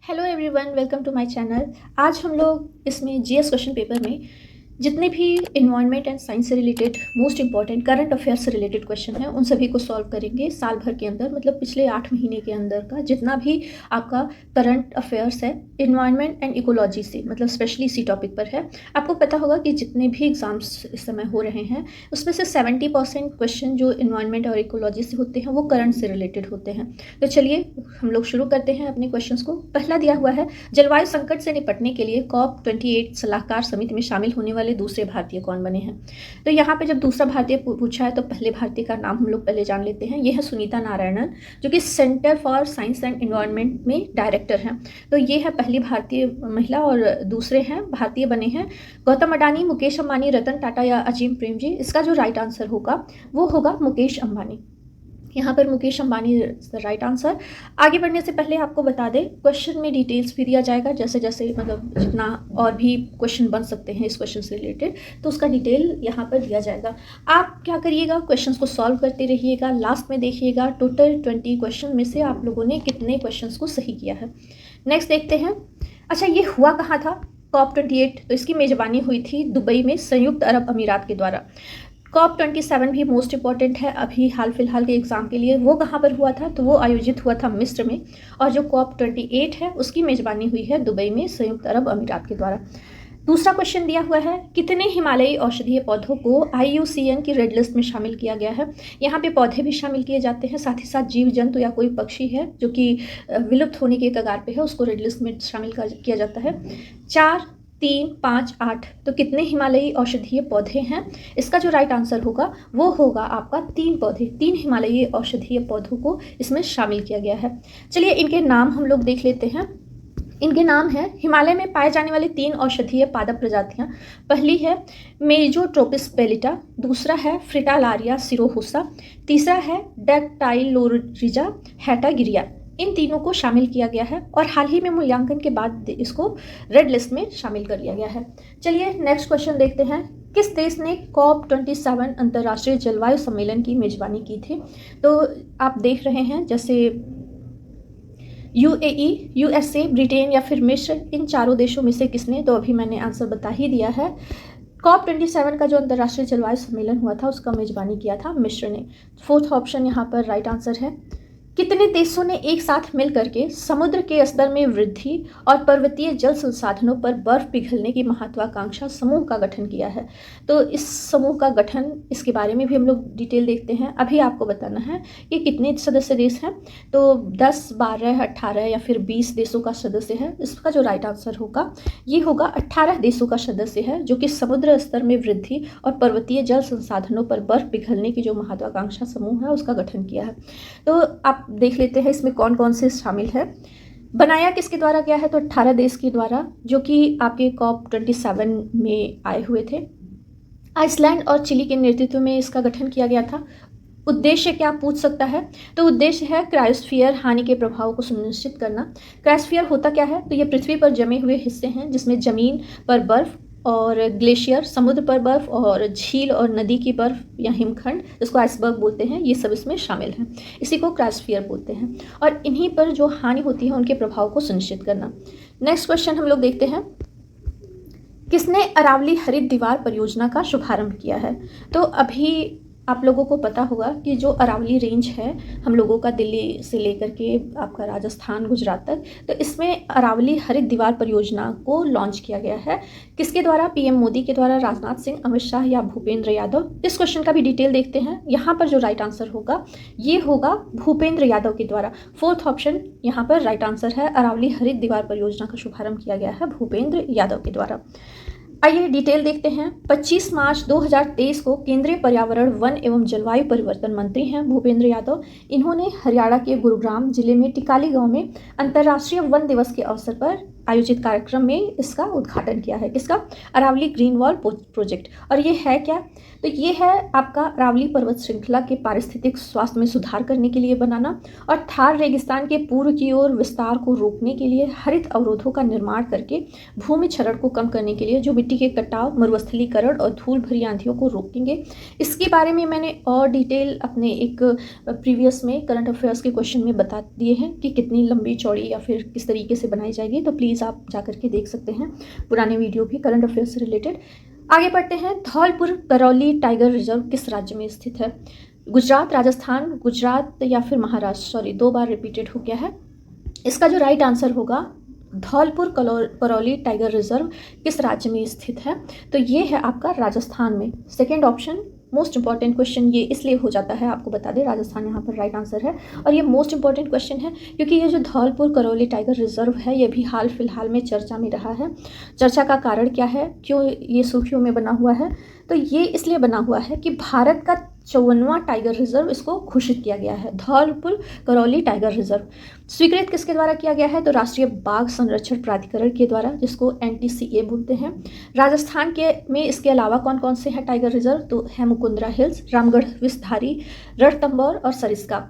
Hello everyone, welcome to my channel. आज हम लोग इसमें जीएस क्वेश्चन पेपर में जितने भी इन्वायरमेंट एंड साइंस से related most important current affairs से रिलेटेड क्वेश्चन हैं उन सभी को सॉल्व करेंगे साल भर के अंदर, मतलब पिछले 8 महीने के अंदर का जितना भी आपका करंट अफेयर्स है इन्वायरमेंट एंड इकोलॉजी से, मतलब स्पेशली इसी टॉपिक पर है। आपको पता होगा कि जितने भी एग्जाम्स इस समय हो रहे हैं उसमें से 70% क्वेश्चन जो इन्वायरमेंट और इकोलॉजी से होते हैं वो करंट से रिलेटेड होते हैं। तो चलिए हम लोग शुरू करते हैं अपने क्वेश्चंस को। पहला दिया हुआ है, जलवायु संकट से निपटने के लिए COP28 सलाहकार समिति में शामिल होने वाले दूसरे भारतीय कौन बने हैं। तो यहाँ पे जब दूसरा भारतीय पूछा है तो पहले भारतीय का नाम हम लोग पहले जान लेते हैं। ये है सुनीता नारायणन, जो कि centre for science and environment में डायरेक्टर हैं। तो ये है पहली भारतीय महिला। और दूसरे हैं भारतीय बने हैं गौतम अडानी, मुकेश अंबानी, रतन टाटा या अजीम प्रेमजी। इसका जो राइट आंसर होगा वो होगा मुकेश अंबानी। यहाँ पर मुकेश अंबानी राइट आंसर। आगे बढ़ने से पहले आपको बता दें, क्वेश्चन में डिटेल्स भी दिया जाएगा, जैसे जैसे मतलब जितना और भी क्वेश्चन बन सकते हैं इस क्वेश्चन से रिलेटेड तो उसका डिटेल यहाँ पर दिया जाएगा। आप क्या करिएगा, क्वेश्चंस को सॉल्व करते रहिएगा, लास्ट में देखिएगा टोटल 20 क्वेश्चन में से आप लोगों ने कितने क्वेश्चन को सही किया है। नेक्स्ट देखते हैं। अच्छा, ये हुआ कहाँ था COP28? तो इसकी मेज़बानी हुई थी दुबई में संयुक्त अरब अमीरात के द्वारा। COP27 भी मोस्ट इंपॉर्टेंट है अभी हाल फिलहाल के एग्ज़ाम के लिए। वो कहाँ पर हुआ था? तो वो आयोजित हुआ था मिस्र में। और जो COP28 है उसकी मेज़बानी हुई है दुबई में संयुक्त अरब अमीरात के द्वारा। दूसरा क्वेश्चन दिया हुआ है, कितने हिमालयी औषधीय पौधों को IUCN की रेड लिस्ट में शामिल किया गया है। यहाँ पे पौधे भी शामिल किए जाते हैं, साथ ही साथ जीव जंतु या कोई पक्षी है जो कि विलुप्त होने के कगार पे है उसको रेड लिस्ट में शामिल किया जाता है। 4, 3, 5, 8। तो कितने हिमालयी औषधीय पौधे हैं? इसका जो राइट आंसर होगा वो होगा आपका 3 पौधे। 3 हिमालयी औषधीय पौधों को इसमें शामिल किया गया है। चलिए इनके नाम हम लोग देख लेते हैं। इनके नाम है हिमालय में पाए जाने वाले 3 औषधीय पादप प्रजातियां। पहली है मेजोट्रोपिस पेलिटा, दूसरा है फ्रिटालारिया सिरोहोसा, तीसरा है डेक्टाइलोरिजा हैटागिरिया। इन तीनों को शामिल किया गया है और हाल ही में मूल्यांकन के बाद इसको रेड लिस्ट में शामिल कर लिया गया है। चलिए नेक्स्ट क्वेश्चन देखते हैं। किस देश ने COP27 अंतर्राष्ट्रीय जलवायु सम्मेलन की मेजबानी की थी? तो आप देख रहे हैं जैसे UAE, USA, ब्रिटेन या फिर मिस्र, इन चारों देशों में से किसने? तो अभी मैंने आंसर बता ही दिया है। COP27 का जो अंतर्राष्ट्रीय जलवायु सम्मेलन हुआ था उसका मेजबानी किया था मिस्र ने। फोर्थ ऑप्शन यहाँ पर राइट आंसर है। कितने देशों ने एक साथ मिल करके समुद्र के स्तर में वृद्धि और पर्वतीय जल संसाधनों पर बर्फ पिघलने की महत्वाकांक्षा समूह का गठन किया है? तो इस समूह का गठन, इसके बारे में भी हम लोग डिटेल देखते हैं। अभी आपको बताना है कि कितने सदस्य देश हैं। तो 10, 12, 18 या फिर 20 देशों का सदस्य है। इसका जो राइट आंसर होगा ये होगा 18 देशों का सदस्य है, जो कि समुद्र स्तर में वृद्धि और पर्वतीय जल संसाधनों पर बर्फ पिघलने की जो महत्वाकांक्षा समूह है उसका गठन किया है। तो आप देख लेते हैं इसमें कौन कौन से शामिल है। बनाया किसके द्वारा गया है? तो 18 देश के द्वारा, जो कि आपके COP27 में आए हुए थे। आइसलैंड और चिली के नेतृत्व में इसका गठन किया गया था। उद्देश्य क्या पूछ सकता है? तो उद्देश्य है क्रायोस्फीयर हानि के प्रभाव को सुनिश्चित करना। क्रायोस्फीयर होता क्या है? तो ये पृथ्वी पर जमे हुए हिस्से हैं जिसमें जमीन पर बर्फ और ग्लेशियर, समुद्र पर बर्फ और झील और नदी की बर्फ या हिमखंड, जिसको आइसबर्ग बोलते हैं, ये सब इसमें शामिल हैं। इसी को क्रायोस्फीयर बोलते हैं। और इन्हीं पर जो हानि होती है उनके प्रभाव को सुनिश्चित करना। नेक्स्ट क्वेश्चन हम लोग देखते हैं। किसने अरावली हरित दीवार परियोजना का शुभारंभ किया है? तो अभी आप लोगों को पता होगा कि जो अरावली रेंज है हम लोगों का, दिल्ली से लेकर के आपका राजस्थान, गुजरात तक, तो इसमें अरावली हरित दीवार परियोजना को लॉन्च किया गया है। किसके द्वारा? PM मोदी के द्वारा, राजनाथ सिंह, अमित शाह या भूपेंद्र यादव? इस क्वेश्चन का भी डिटेल देखते हैं। यहाँ पर जो राइट आंसर होगा ये होगा भूपेंद्र यादव के द्वारा। फोर्थ ऑप्शन यहाँ पर राइट आंसर है। अरावली हरित दीवार परियोजना का शुभारंभ किया गया है भूपेंद्र यादव के द्वारा। आइए डिटेल देखते हैं। 25 मार्च 2023 को केंद्रीय पर्यावरण, वन एवं जलवायु परिवर्तन मंत्री हैं भूपेंद्र यादव। इन्होंने हरियाणा के गुरुग्राम जिले में टिकाली गांव में अंतर्राष्ट्रीय वन दिवस के अवसर पर आयोजित कार्यक्रम में इसका उद्घाटन किया है। किसका? Aravalli green wall project. और ये है क्या? तो ये है आपका अरावली पर्वत श्रृंखला के पारिस्थितिक स्वास्थ्य में सुधार करने के लिए बनाना और थार रेगिस्तान के पूर्व की ओर विस्तार को रोकने के लिए हरित अवरोधों का निर्माण करके भूमि क्षरण को कम करने के लिए जो मिट्टी के कटाव, मरुस्थलीकरण और धूल भरी आंधियों को रोकेंगे। इसके बारे में मैंने और डिटेल अपने एक प्रीवियस में करंट अफेयर्स के क्वेश्चन में बता दिए हैं कि कितनी लंबी चौड़ी या फिर किस तरीके से बनाई जाएगी, तो प्लीज़ आप जा करके देख सकते हैं पुराने वीडियो भी करंट अफेयर्स से रिलेटेड। आगे बढ़ते हैं। धौलपुर करौली टाइगर रिजर्व किस राज्य में स्थित है? गुजरात, राजस्थान, गुजरात या फिर महाराष्ट्र। सॉरी, 2 बार रिपीटेड हो गया है। इसका जो राइट आंसर होगा, धौलपुर करौली टाइगर रिजर्व किस राज्य में स्थित है? तो ये है आपका राजस्थान में। Second option most important question ये इसलिए हो जाता है, आपको बता दें, राजस्थान यहाँ पर राइट आंसर है। और ये मोस्ट इंपॉर्टेंट क्वेश्चन है क्योंकि ये जो धौलपुर करौली टाइगर रिजर्व है ये भी हाल फिलहाल में चर्चा में रहा है। चर्चा का कारण क्या है, क्यों ये सुर्खियों में बना हुआ है? तो ये इसलिए बना हुआ है कि भारत का 54वां टाइगर रिजर्व इसको घोषित किया गया है। धौलपुर करौली टाइगर रिजर्व स्वीकृत किसके द्वारा किया गया है? तो राष्ट्रीय बाघ संरक्षण प्राधिकरण के द्वारा, जिसको NTCA बोलते हैं। राजस्थान के में इसके अलावा कौन कौन से हैं टाइगर रिजर्व? तो है मुकुंदरा हिल्स, रामगढ़ विषधारी, रणथंभौर और सरिस्का।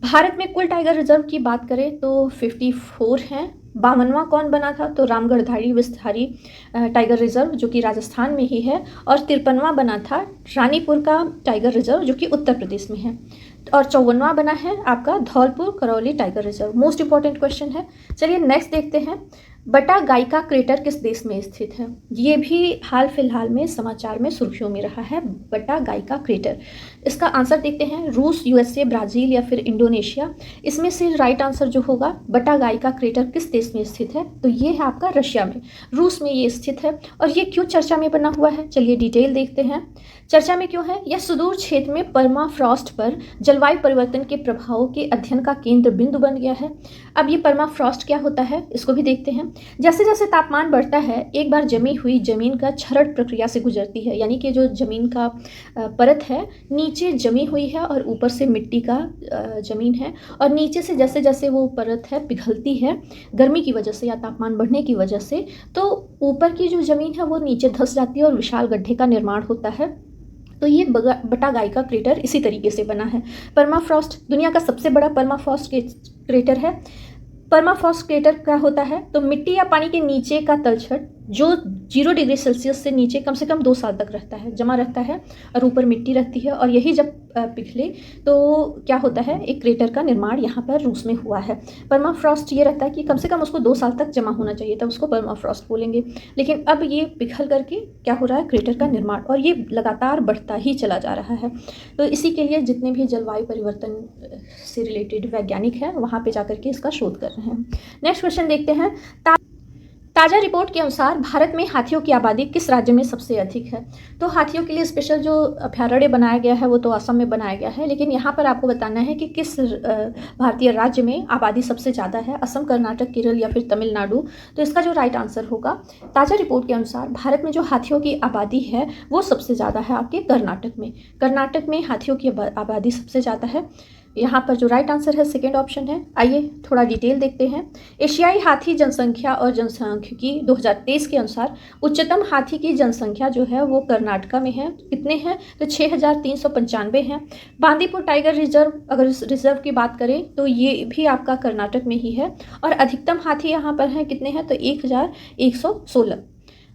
भारत में कुल टाइगर रिजर्व की बात करें तो 54 हैं। 52वां कौन बना था? तो रामगढ़धारी विषधारी टाइगर रिजर्व जो कि राजस्थान में ही है। और 53वां बना था रानीपुर का टाइगर रिजर्व जो कि उत्तर प्रदेश में है। और 54वां बना है आपका Dholpur Karauli tiger reserve. Most important question है। चलिए नेक्स्ट देखते हैं। बटा गाइका क्रेटर किस देश में स्थित है? ये भी हाल फिलहाल में समाचार में सुर्खियों में रहा है, बटा गाइका क्रेटर। इसका आंसर देखते हैं। रूस, USA, ब्राज़ील या फिर इंडोनेशिया। इसमें से राइट आंसर जो होगा, बटा गाइका क्रेटर किस देश में स्थित है? तो ये है आपका रशिया में, रूस में ये स्थित है। और ये क्यों चर्चा में बना हुआ है, चलिए डिटेल देखते हैं। चर्चा में क्यों है? यह सुदूर क्षेत्र में परमाफ्रॉस्ट पर जलवायु परिवर्तन के प्रभावों के अध्ययन का केंद्र बिंदु बन गया है। अब ये परमाफ्रॉस्ट क्या होता है, इसको भी देखते हैं। जैसे जैसे तापमान बढ़ता है, एक बार जमी हुई जमीन का क्षरण प्रक्रिया से गुजरती है, यानी कि जो जमीन का परत है नीचे जमी हुई है और ऊपर से मिट्टी का जमीन है, और नीचे से जैसे जैसे वो परत है पिघलती है गर्मी की वजह से या तापमान बढ़ने की वजह से, तो ऊपर की जो जमीन है वो नीचे धंस जाती है और विशाल गड्ढे का निर्माण होता है। तो ये बटा गाइका क्रेटर इसी तरीके से बना है। परमाफ्रॉस्ट दुनिया का सबसे बड़ा परमाफ्रॉस्ट क्रेटर है। परमाफ्रॉस्ट क्रेटर क्या होता है? तो मिट्टी या पानी के नीचे का तलछट जो 0 डिग्री सेल्सियस से नीचे कम से कम 2 साल तक रहता है, जमा रहता है, और ऊपर मिट्टी रहती है, और यही जब पिघले तो क्या होता है, एक क्रेटर का निर्माण यहाँ पर रूस में हुआ है। परमाफ्रॉस्ट ये रहता है कि कम से कम उसको 2 साल तक जमा होना चाहिए, तब उसको परमाफ्रॉस्ट बोलेंगे। लेकिन अब ये पिघल करके क्या हो रहा है, क्रेटर का निर्माण, और ये लगातार बढ़ता ही चला जा रहा है। तो इसी के लिए जितने भी जलवायु परिवर्तन से रिलेटेड वैज्ञानिक हैं वहाँ पर जाकर के इसका शोध कर रहे हैं। नेक्स्ट क्वेश्चन देखते हैं। ताज़ा रिपोर्ट के अनुसार भारत में हाथियों की आबादी किस राज्य में सबसे अधिक है? तो हाथियों के लिए स्पेशल जो अभयारण्य बनाया गया है वो तो असम में बनाया गया है, लेकिन यहाँ पर आपको बताना है कि किस भारतीय राज्य में आबादी सबसे ज़्यादा है, असम, कर्नाटक, केरल या फिर तमिलनाडु। तो इसका जो राइट आंसर होगा, ताज़ा रिपोर्ट के अनुसार भारत में जो हाथियों की आबादी है वो सबसे ज़्यादा है आपके कर्नाटक में। कर्नाटक में हाथियों की आबादी सबसे ज़्यादा है। यहाँ पर जो राइट आंसर है सेकेंड ऑप्शन है। आइए थोड़ा डिटेल देखते हैं। एशियाई हाथी जनसंख्या और जनसांख्यिकी 2023 के अनुसार उच्चतम हाथी की जनसंख्या जो है वो कर्नाटका में है। कितने हैं? तो 6395 हैं। बांदीपुर टाइगर रिजर्व, अगर इस रिजर्व की बात करें तो ये भी आपका कर्नाटक में ही है, और अधिकतम हाथी यहाँ पर हैं, कितने हैं? तो 1116।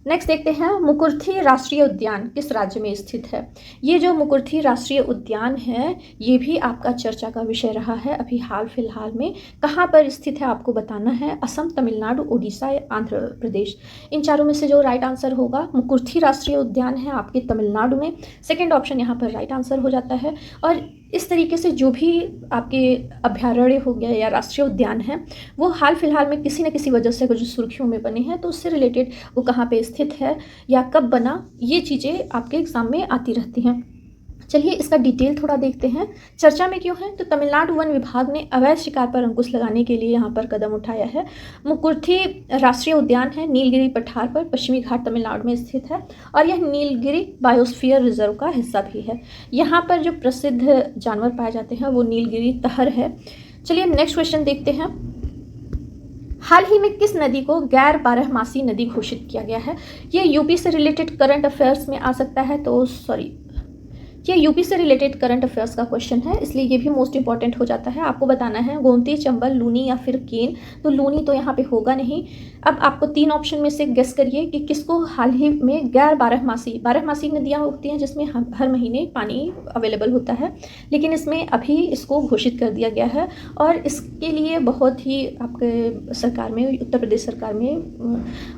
नेक्स्ट देखते हैं। मुकुर्थी राष्ट्रीय उद्यान किस राज्य में स्थित है? ये जो मुकुर्थी राष्ट्रीय उद्यान है ये भी आपका चर्चा का विषय रहा है अभी हाल फिलहाल में। कहाँ पर स्थित है आपको बताना है। असम, तमिलनाडु, उड़ीसा या आंध्र प्रदेश। इन चारों में से जो राइट आंसर होगा, मुकुर्थी राष्ट्रीय उद्यान है आपके तमिलनाडु में। सेकेंड ऑप्शन यहाँ पर राइट आंसर हो जाता है। और इस तरीके से जो भी आपके अभयारण्य हो गया या राष्ट्रीय उद्यान है वो हाल फिलहाल में किसी न किसी वजह से अगर जो सुर्खियों में बने हैं तो उससे रिलेटेड वो कहाँ पे स्थित है या कब बना, ये चीज़ें आपके एग्जाम में आती रहती हैं। चलिए इसका डिटेल थोड़ा देखते हैं। चर्चा में क्यों है? तो तमिलनाडु वन विभाग ने अवैध शिकार पर अंकुश लगाने के लिए यहाँ पर कदम उठाया है। मुकुर्थी राष्ट्रीय उद्यान है नीलगिरी पठार पर, पश्चिमी घाट तमिलनाडु में स्थित है, और यह नीलगिरी बायोस्फीयर रिजर्व का हिस्सा भी है। यहाँ पर जो प्रसिद्ध जानवर पाए जाते हैं वो नीलगिरी तहर है। चलिए नेक्स्ट क्वेश्चन देखते हैं। हाल ही में किस नदी को गैर बारहमासी नदी घोषित किया गया है? ये यूपी से रिलेटेड करंट अफेयर्स में आ सकता है, तो सॉरी ये यूपी से रिलेटेड करंट अफेयर्स का क्वेश्चन है, इसलिए ये भी मोस्ट इंपॉर्टेंट हो जाता है। आपको बताना है गोमती, चंबल, लूनी या फिर केन। तो लूनी तो यहाँ पे होगा नहीं। अब आपको 3 ऑप्शन में से गेस करिए कि किसको हाल ही में गैर बारहमासी नदियाँ होती हैं जिसमें हर महीने पानी अवेलेबल होता है, लेकिन इसमें अभी इसको घोषित कर दिया गया है और इसके लिए बहुत ही आपके सरकार में, उत्तर प्रदेश सरकार में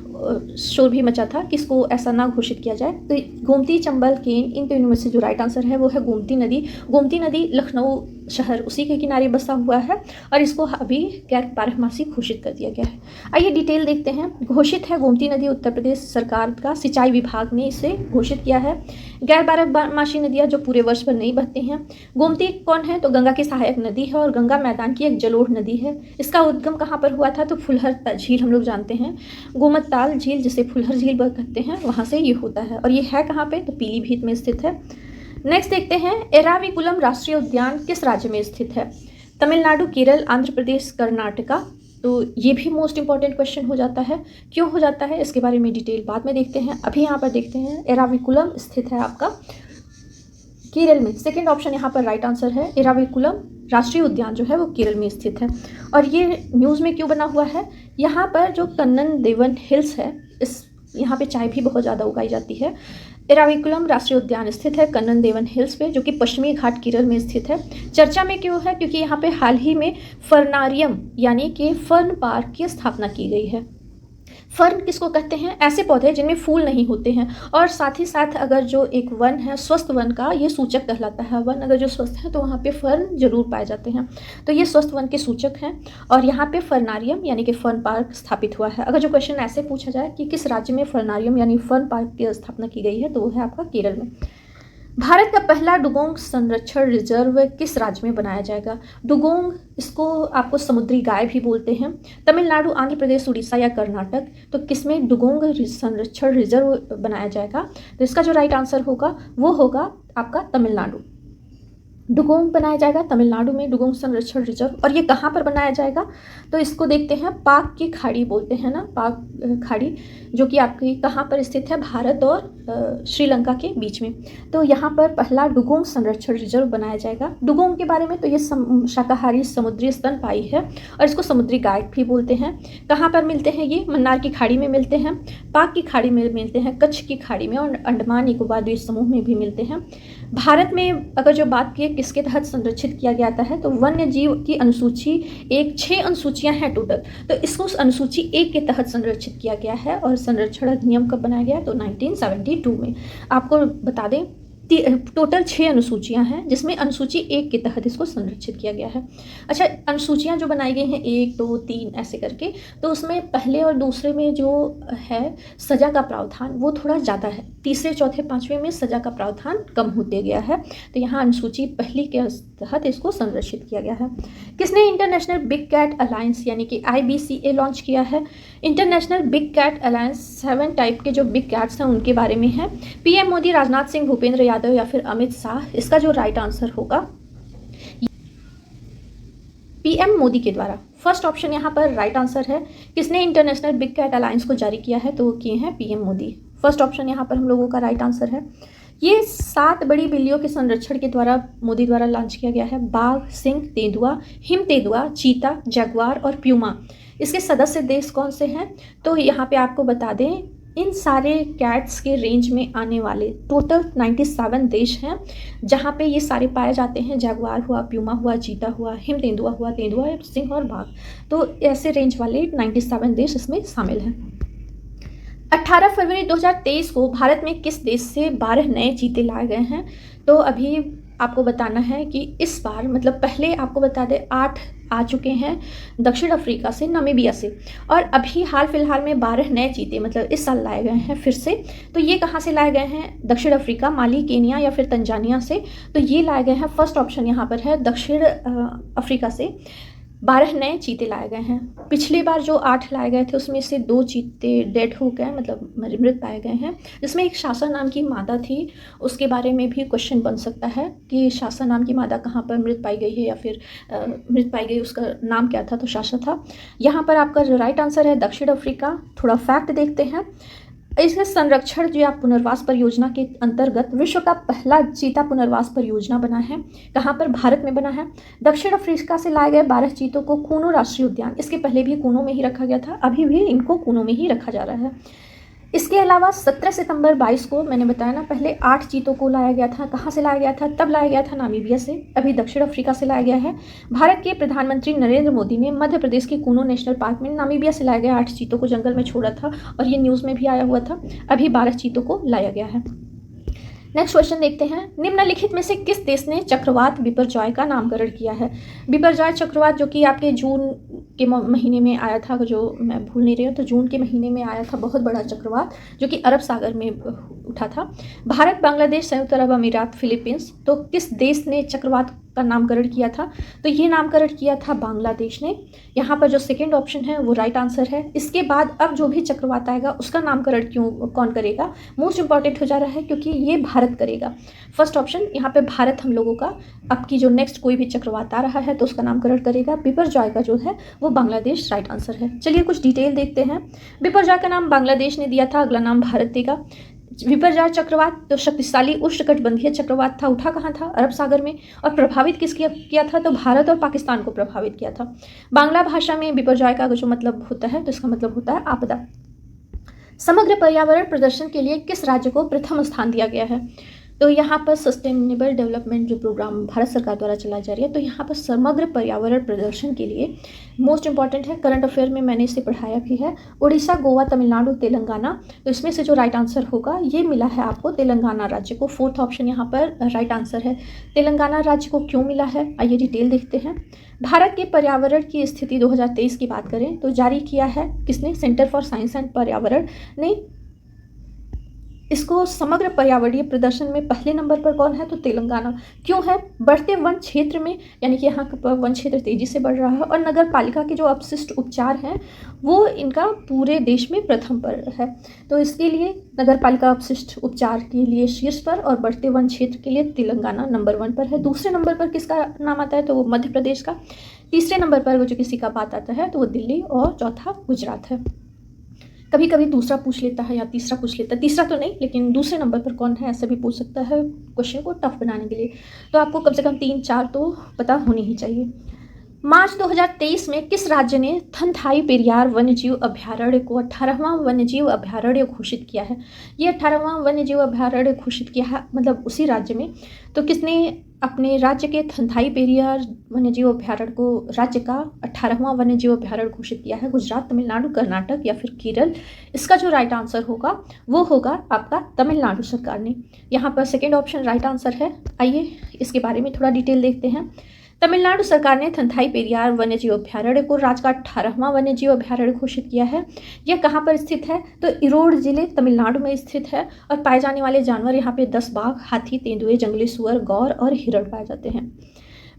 शोर भी मचा था कि इसको ऐसा ना घोषित किया जाए। तो गोमती, चंबल, केन, इन तीनों में से जो राइट आंसर है वो है गोमती नदी। गोमती नदी लखनऊ शहर उसी के किनारे बसा हुआ है और इसको अभी गैर बारहमासी घोषित कर दिया गया है। आइए डिटेल देखते हैं। घोषित है गोमती नदी, उत्तर प्रदेश सरकार का सिंचाई विभाग ने इसे घोषित किया है। गैर बारहमासी नदियाँ जो पूरे वर्ष भर नहीं बहती हैं। गोमती कौन है? तो गंगा की सहायक नदी है और गंगा मैदान की एक जलोढ़ नदी है। इसका उद्गम कहाँ पर हुआ था? तो फुलहर झील हम लोग जानते हैं, गोमतताल झील जिसे फुलहर झील कहते हैं, वहाँ से ये होता है। और ये है कहाँ पे? तो पीलीभीत में स्थित है। नेक्स्ट देखते हैं, एराविकुलम राष्ट्रीय उद्यान किस राज्य में स्थित है? तमिलनाडु, केरल, आंध्र प्रदेश, कर्नाटका। तो ये भी मोस्ट इंपॉर्टेंट क्वेश्चन हो जाता है। क्यों हो जाता है इसके बारे में डिटेल बाद में देखते हैं। अभी यहाँ पर देखते हैं, एराविकुलम स्थित है आपका केरल में। सेकेंड ऑप्शन यहाँ पर राइट आंसर है। एराविकुलम राष्ट्रीय उद्यान जो है वो केरल में स्थित है। और ये न्यूज़ में क्यों बना हुआ है? यहाँ पर जो कन्नन देवन हिल्स है, इस यहाँ पे चाय भी बहुत ज़्यादा उगाई जाती है। एराविकुलम राष्ट्रीय उद्यान स्थित है कन्नन देवन हिल्स पे, जो कि पश्चिमी घाट केरल में स्थित है। चर्चा में क्यों है? क्योंकि यहाँ पे हाल ही में फर्नारियम यानी कि फर्न पार्क की स्थापना की गई है। फर्न किसको कहते हैं? ऐसे पौधे जिनमें फूल नहीं होते हैं। और साथ ही साथ अगर जो एक वन है, स्वस्थ वन का ये सूचक कहलाता है। वन अगर जो स्वस्थ है तो वहाँ पे फर्न जरूर पाए जाते हैं, तो ये स्वस्थ वन के सूचक हैं। और यहाँ पे फर्नारियम यानी कि फर्न पार्क स्थापित हुआ है। अगर जो क्वेश्चन ऐसे पूछा जाए कि किस राज्य में फर्नारियम यानी फर्न पार्क की स्थापना की गई है, तो वो है आपका केरल में। भारत का पहला डुगोंग संरक्षण रिजर्व किस राज्य में बनाया जाएगा? डुगोंग, इसको आपको समुद्री गाय भी बोलते हैं। तमिलनाडु, आंध्र प्रदेश, उड़ीसा या कर्नाटक। तो किसमें डुगोंग संरक्षण रिजर्व बनाया जाएगा? तो इसका जो राइट आंसर होगा वो होगा आपका तमिलनाडु। डुगोंग बनाया जाएगा तमिलनाडु में, डुगोंग संरक्षण रिजर्व। और ये कहाँ पर बनाया जाएगा? तो इसको देखते हैं, पाक की खाड़ी बोलते हैं ना, पाक खाड़ी, जो कि आपकी कहाँ पर स्थित है? भारत और श्रीलंका के बीच में। तो यहाँ पर पहला डुगोंग संरक्षण रिजर्व बनाया जाएगा। डुगोंग के बारे में तो ये शाकाहारी समुद्री स्तनपायी है और इसको समुद्री गाय भी बोलते हैं। कहाँ पर मिलते हैं ये? मन्नार की खाड़ी में मिलते हैं, पाक की खाड़ी में मिलते हैं, कच्छ की खाड़ी में और अंडमान निकोबार द्वीप समूह में भी मिलते हैं। भारत में अगर जो बात की किसके तहत संरक्षित किया जाता है, तो वन्य जीव की अनुसूची 6 अनुसूचियां हैं टोटल, तो इसको अनुसूची 1 के तहत संरक्षित किया गया है। और संरक्षण अधिनियम कब बनाया गया? तो 1972 में। आपको बता दें टोटल 6 अनुसूचियां हैं, जिसमें अनुसूची 1 के तहत इसको संरक्षित किया गया है। अच्छा, अनुसूचियां जो बनाई गई हैं 1, 2, 3 ऐसे करके, तो उसमें पहले और दूसरे में जो है सज़ा का प्रावधान वो थोड़ा ज़्यादा है। तीसरे, चौथे, पाँचवें में सज़ा का प्रावधान कम होते गया है। तो यहाँ अनुसूची पहली के तहत इसको संरक्षित किया गया है। किसने इंटरनेशनल बिग कैट अलायंस यानी कि IBCA लॉन्च किया है? International big cat alliance 7 type के जो बिग कैट्स हैं उनके बारे में है। PM मोदी, राजनाथ सिंह, भूपेंद्र यादव या फिर अमित शाह। इसका जो राइट आंसर होगा PM मोदी के द्वारा। फर्स्ट ऑप्शन यहाँ पर राइट आंसर है। किसने इंटरनेशनल बिग कैट अलायंस को जारी किया है? तो वो किए हैं PM मोदी। फर्स्ट ऑप्शन यहाँ पर हम लोगों का राइट आंसर है। ये 7 बड़ी बिल्लियों के संरक्षण के द्वारा मोदी द्वारा लॉन्च किया गया है। बाघ, सिंह, तेंदुआ, हिम तेंदुआ, चीता, जगुआर और प्यूमा। इसके सदस्य देश कौन से हैं? तो यहाँ पे आपको बता दें, इन सारे कैट्स के रेंज में आने वाले टोटल 97 देश हैं, जहाँ पे ये सारे पाए जाते हैं। जगुआर हुआ, प्यूमा हुआ, चीता हुआ, हिम तेंदुआ हुआ, तेंदुआ, सिंह और बाघ। तो ऐसे रेंज वाले 97 देश इसमें शामिल हैं। 18 फरवरी 2023 को भारत में किस देश से 12 नए चीते लाए गए हैं? तो अभी आपको बताना है कि इस बार, मतलब पहले आपको बता दें 8 आ चुके हैं दक्षिण अफ्रीका से, नामीबिया से, और अभी हाल फिलहाल में 12 नए चीते मतलब इस साल लाए गए हैं फिर से। तो ये कहाँ से लाए गए हैं? दक्षिण अफ्रीका, माली, केनिया या फिर तंजानिया से। तो ये लाए गए हैं, फर्स्ट ऑप्शन यहाँ पर है दक्षिण अफ्रीका से 12 नए चीते लाए गए हैं। पिछली बार जो 8 लाए गए थे उसमें से 2 चीते डेड हो गए, मतलब मृत पाए गए हैं, जिसमें एक शासा नाम की मादा थी। उसके बारे में भी क्वेश्चन बन सकता है कि शासा नाम की मादा कहाँ पर मृत पाई गई है या फिर मृत पाई गई, उसका नाम क्या था? तो शासा था। यहाँ पर आपका जो राइट आंसर है दक्षिण अफ्रीका। थोड़ा फैक्ट देखते हैं, इसके संरक्षण या पुनर्वास परियोजना के अंतर्गत विश्व का पहला चीता पुनर्वास परियोजना बना है। कहाँ पर? भारत में बना है। दक्षिण अफ्रीका से लाए गए 12 चीतों को कूनो राष्ट्रीय उद्यान, इसके पहले भी कूनो में ही रखा गया था, अभी भी इनको कूनो में ही रखा जा रहा है। इसके अलावा 17 सितंबर 22 को मैंने बताया ना, पहले 8 चीतों को लाया गया था। कहाँ से लाया गया था? तब लाया गया था नामीबिया से, अभी दक्षिण अफ्रीका से लाया गया है। भारत के प्रधानमंत्री नरेंद्र मोदी ने मध्य प्रदेश के कूनो नेशनल पार्क में नामीबिया से लाए गए 8 चीतों को जंगल में छोड़ा था और ये न्यूज़ में भी आया हुआ था। अभी 12 चीतों को लाया गया है। नेक्स्ट क्वेश्चन देखते हैं, निम्नलिखित में से किस देश ने चक्रवात बिपरजॉय का नामकरण किया है? बिपरजॉय चक्रवात जो कि आपके जून के महीने में आया था, जो मैं भूल नहीं रही हूँ, तो जून के महीने में आया था, बहुत बड़ा चक्रवात जो कि अरब सागर में उठा था। भारत, बांग्लादेश, संयुक्त अरब अमीरात, फिलीपींस, तो किस देश ने चक्रवात का नामकरण किया था? तो ये नामकरण किया था बांग्लादेश ने। यहाँ पर जो सेकंड ऑप्शन है वो राइट आंसर है। इसके बाद अब जो भी चक्रवात आएगा उसका नामकरण कौन करेगा? मोस्ट इंपॉर्टेंट हो जा रहा है क्योंकि ये भारत करेगा। फर्स्ट ऑप्शन यहाँ पे भारत हम लोगों का, अब की जो नेक्स्ट कोई भी चक्रवात आ रहा है तो उसका नामकरण करेगा। बिपरजॉय का जो है वो बांग्लादेश राइट आंसर है। चलिए कुछ डिटेल देखते हैं। बिपरजॉय का नाम बांग्लादेश ने दिया था, अगला नाम भारत देगा। बिपरजॉय चक्रवात तो शक्तिशाली उष्णकटिबंधीय चक्रवात था, उठा कहाँ था? अरब सागर में। और प्रभावित किस किया था? तो भारत और पाकिस्तान को प्रभावित किया था। बांग्ला भाषा में बिपरजॉय का जो मतलब होता है तो इसका मतलब होता है आपदा। समग्र पर्यावरण प्रदर्शन के लिए किस राज्य को प्रथम स्थान दिया गया है? तो यहाँ पर सस्टेनेबल डेवलपमेंट जो प्रोग्राम भारत सरकार द्वारा चलाई जा रही है, तो यहाँ पर समग्र पर्यावरण प्रदर्शन के लिए मोस्ट इंपॉर्टेंट है, करंट अफेयर में मैंने इसे पढ़ाया भी है, उड़ीसा, गोवा, तमिलनाडु, तेलंगाना। तो इसमें से जो राइट आंसर होगा ये मिला है आपको तेलंगाना राज्य को। फोर्थ ऑप्शन यहाँ पर राइट आंसर है। तेलंगाना राज्य को क्यों मिला है, आइए डिटेल देखते हैं। भारत के पर्यावरण की स्थिति 2023 की बात करें तो जारी किया है किसने? सेंटर फॉर साइंस एंड पर्यावरण ने। इसको समग्र पर्यावरणीय प्रदर्शन में पहले नंबर पर कौन है? तो तेलंगाना। क्यों है? बढ़ते वन क्षेत्र में, यानी कि यहाँ का वन क्षेत्र तेजी से बढ़ रहा है और नगर पालिका के जो अपशिष्ट उपचार हैं वो इनका पूरे देश में प्रथम पर है। तो इसके लिए नगर पालिका अपशिष्ट उपचार के लिए शीर्ष पर और बढ़ते वन क्षेत्र के लिए तेलंगाना नंबर 1 पर है। दूसरे नंबर पर किसका नाम आता है? तो वो मध्य प्रदेश का। तीसरे नंबर पर जो किसी का बात आता है तो वो दिल्ली और चौथा गुजरात है। कभी कभी दूसरा पूछ लेता है या तीसरा पूछ लेता है, तीसरा तो नहीं लेकिन दूसरे नंबर पर कौन है ऐसा भी पूछ सकता है क्वेश्चन को टफ बनाने के लिए। तो आपको कम से कम 3-4 तो पता होनी ही चाहिए। मार्च 2023 में किस राज्य ने थनथाई पेरियार वन्यजीव अभयारण्य को 18वां वन्यजीव अभयारण्य घोषित किया है? ये 18वां वन्यजीव अभयारण्य घोषित किया है मतलब उसी राज्य में। तो किसने अपने राज्य के थनथाई पेरियार वन्यजीव अभयारण्य को राज्य का 18वां वन्यजीव अभयारण्य घोषित किया है? गुजरात, तमिलनाडु, कर्नाटक या फिर केरल? इसका जो राइट आंसर होगा वो होगा आपका तमिलनाडु सरकार ने। यहाँ पर सेकेंड ऑप्शन राइट आंसर है। आइए इसके बारे में थोड़ा डिटेल देखते हैं। तमिलनाडु सरकार ने थनथाई पेरियार वन्यजीव अभयारण्य को राज्य का 18वां वन्यजीव अभयारण्य घोषित किया है। यह कहाँ पर स्थित है? तो इरोड जिले तमिलनाडु में स्थित है और पाए जाने वाले जानवर यहाँ पे 10 बाघ, हाथी, तेंदुए, जंगली सुअर, गौर और हिरण पाए जाते हैं।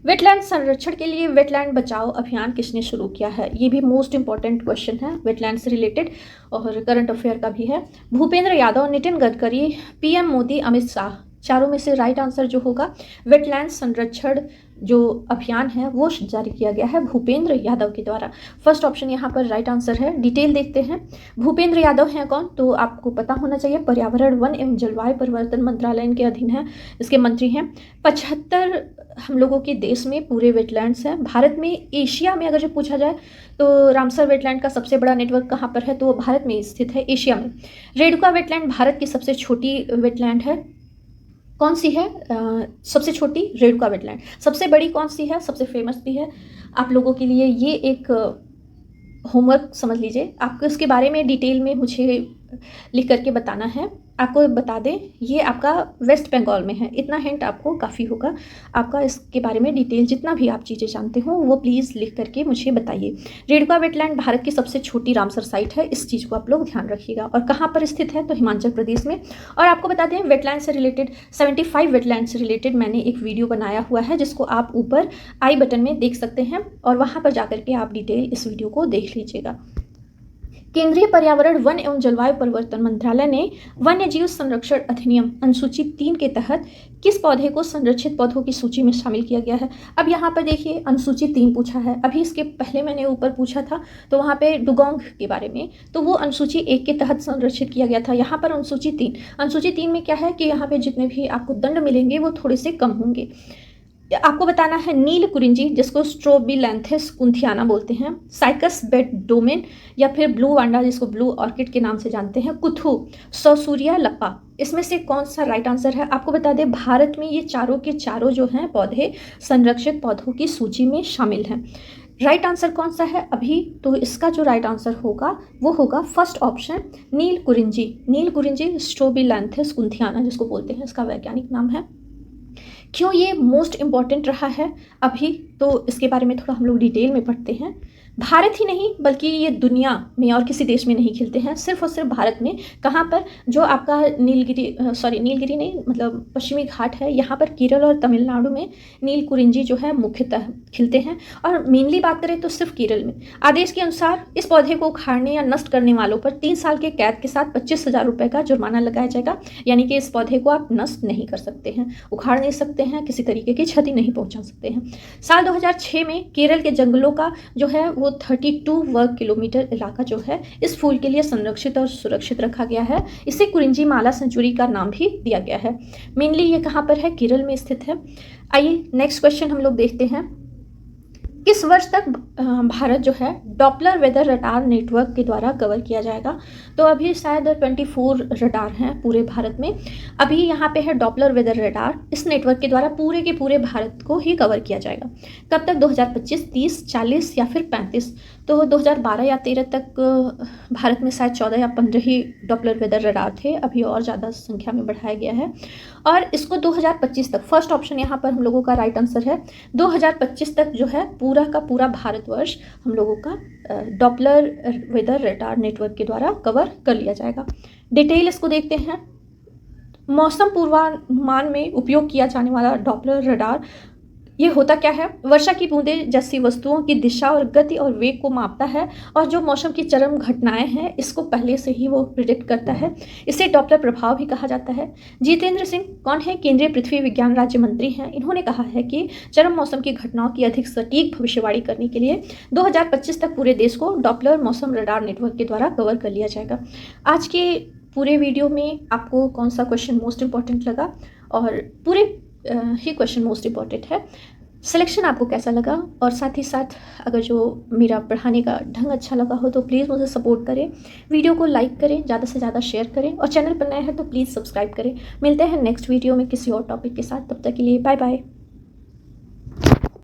वेटलैंड संरक्षण के लिए वेटलैंड बचाओ अभियान किसने शुरू किया है? ये भी मोस्ट इंपॉर्टेंट क्वेश्चन है, वेटलैंड से रिलेटेड और करंट अफेयर का भी है। भूपेंद्र यादव, नितिन गडकरी, पीएम मोदी, अमित शाह, चारों में से राइट आंसर जो होगा वेटलैंड संरक्षण जो अभियान है वो जारी किया गया है भूपेंद्र यादव के द्वारा। फर्स्ट ऑप्शन यहाँ पर राइट आंसर है। डिटेल देखते हैं। भूपेंद्र यादव हैं कौन? तो आपको पता होना चाहिए, पर्यावरण, वन एवं जलवायु परिवर्तन मंत्रालय इनके अधीन है, इसके मंत्री हैं। 75 हम लोगों के देश में पूरे वेटलैंड्स हैं। भारत में, एशिया में अगर जो पूछा जाए तो रामसर वेटलैंड का सबसे बड़ा नेटवर्क कहाँ पर है? तो वो भारत में स्थित है, एशिया में। रेणुका वेटलैंड भारत की सबसे छोटी वेटलैंड है। कौन सी है? सबसे छोटी रेणुका वेटलैंड। सबसे बड़ी कौन सी है? सबसे फेमस भी है। आप लोगों के लिए ये एक होमवर्क समझ लीजिए, आपको इसके बारे में डिटेल में मुझे लिख करके बताना है। आपको बता दें ये आपका वेस्ट बंगाल में है, इतना हिंट आपको काफ़ी होगा। आपका इसके बारे में डिटेल जितना भी आप चीज़ें जानते हो वो प्लीज़ लिख करके मुझे बताइए। रेणुका वेटलैंड भारत की सबसे छोटी रामसर साइट है, इस चीज़ को आप लोग ध्यान रखिएगा। और कहाँ पर स्थित है? तो हिमाचल प्रदेश में। और आपको बता दें वेटलैंड से रिलेटेड 75 वेटलैंड से रिलेटेड मैंने एक वीडियो बनाया हुआ है जिसको आप ऊपर आई बटन में देख सकते हैं और वहाँ पर जा कर के आप डिटेल इस वीडियो को देख लीजिएगा। केंद्रीय पर्यावरण, वन एवं जलवायु परिवर्तन मंत्रालय ने वन्यजीव संरक्षण अधिनियम अनुसूची 3 के तहत किस पौधे को संरक्षित पौधों की सूची में शामिल किया गया है। अब यहाँ पर देखिए अनुसूची 3 पूछा है, अभी इसके पहले मैंने ऊपर पूछा था तो वहाँ पे डुगोंग के बारे में, तो वो अनुसूची 1 के तहत संरक्षित किया गया था। यहाँ पर अनुसूची 3 में क्या है कि यहाँ पे जितने भी आपको दंड मिलेंगे वो थोड़े से कम होंगे। आपको बताना है नील कुरिंजी, जिसको स्ट्रोबिलैंथिस कुंथियाना बोलते हैं, साइकस बेड डोमेन या फिर ब्लू वांडा, जिसको ब्लू ऑर्किड के नाम से जानते हैं, कुथू, सौसूरिया लप्पा, इसमें से कौन सा राइट आंसर है। आपको बता दें भारत में ये चारों के चारों जो हैं पौधे संरक्षित पौधों की सूची में शामिल हैं। राइट आंसर कौन सा है अभी, तो इसका जो राइट आंसर होगा वो होगा फर्स्ट ऑप्शन नील कुरिंजी स्ट्रोबिलैंथिस कुंथियाना जिसको बोलते हैं, इसका वैज्ञानिक नाम है। क्यों ये मोस्ट इम्पॉर्टेंट रहा है अभी, तो इसके बारे में थोड़ा हम लोग डिटेल में पढ़ते हैं। भारत ही नहीं बल्कि ये दुनिया में और किसी देश में नहीं खिलते हैं, सिर्फ और सिर्फ भारत में। कहाँ पर, जो आपका नीलगिरी नहीं, मतलब पश्चिमी घाट है, यहाँ पर केरल और तमिलनाडु में नील कुरिंजी जो है मुख्यतः खिलते हैं। और मेनली बात करें तो सिर्फ केरल में। आदेश के अनुसार इस पौधे को उखाड़ने या नष्ट करने वालों पर 3 साल के कैद के साथ 25,000 रुपये का जुर्माना लगाया जाएगा। यानी कि इस पौधे को आप नष्ट नहीं कर सकते हैं, उखाड़ नहीं सकते हैं, किसी तरीके की क्षति नहीं पहुँचा सकते हैं। साल 2006 में केरल के जंगलों का जो है वो 32 वर्ग किलोमीटर इलाका जो है इस फूल के लिए संरक्षित और सुरक्षित रखा गया है। इसे कुरिंजी माला सेंचुरी का नाम भी दिया गया है। मेनली ये कहाँ पर है, केरल में स्थित है। आइए नेक्स्ट क्वेश्चन हम लोग देखते हैं। किस वर्ष तक भारत जो है डॉपलर वेदर रडार नेटवर्क के द्वारा कवर किया जाएगा। तो अभी शायद 24 रडार हैं पूरे भारत में। अभी यहाँ पे है डॉपलर वेदर रडार, इस नेटवर्क के द्वारा पूरे के पूरे भारत को ही कवर किया जाएगा। कब तक, 2025, 30, 40 या फिर 35। तो 2012 या 13 तक भारत में शायद 14 या 15 ही डॉपलर वेदर रडार थे, अभी और ज़्यादा संख्या में बढ़ाया गया है। और इसको 2025 तक, फर्स्ट ऑप्शन यहाँ पर हम लोगों का राइट आंसर है, 2025 तक जो है पूरा का पूरा भारतवर्ष हम लोगों का डॉपलर वेदर रडार नेटवर्क के द्वारा कवर कर लिया जाएगा। डिटेल इसको देखते हैं। मौसम पूर्वानुमान में उपयोग किया जाने वाला डॉपलर रडार ये होता क्या है, वर्षा की बूंदें जैसी वस्तुओं की दिशा और गति और वेग को मापता है और जो मौसम की चरम घटनाएं हैं इसको पहले से ही वो प्रिडिक्ट करता है। इसे डॉपलर प्रभाव भी कहा जाता है। जितेंद्र सिंह कौन है, केंद्रीय पृथ्वी विज्ञान राज्य मंत्री हैं। इन्होंने कहा है कि चरम मौसम की घटनाओं की अधिक सटीक भविष्यवाणी करने के लिए 2025 तक पूरे देश को डॉपलर मौसम रडार नेटवर्क के द्वारा कवर कर लिया जाएगा। आज के पूरे वीडियो में आपको कौन सा क्वेश्चन मोस्ट इम्पॉर्टेंट लगा, और पूरे ही क्वेश्चन मोस्ट इम्पॉर्टेंट है, सिलेक्शन आपको कैसा लगा, और साथ ही साथ अगर जो मेरा पढ़ाने का ढंग अच्छा लगा हो तो प्लीज़ मुझे सपोर्ट करें, वीडियो को लाइक करें, ज़्यादा से ज़्यादा शेयर करें, और चैनल पर नए हैं तो प्लीज़ सब्सक्राइब करें। मिलते हैं नेक्स्ट वीडियो में किसी और टॉपिक के साथ, तब तक के लिए बाय बाय।